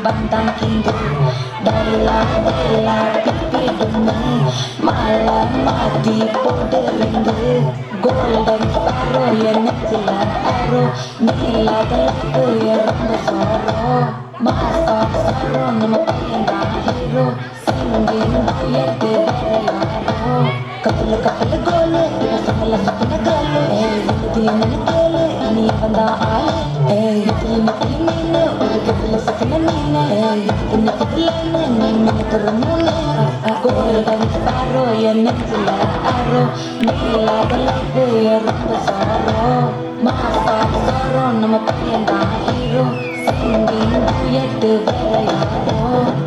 bantang kindu Della pipi demi malam mati pode rindu golden sparrow ya necila aro nila dalaku ya romba soro masa soro nama payanda hero singing yete berayaro kapal gole samala sapna gale dina gale ni banda ale mati mine ur kapal sapna mine ini kapalane ni mine termune golden sparrow ya necila aro nila dalaku ya romba soro masa soro nama payanda hero singing yete berayaro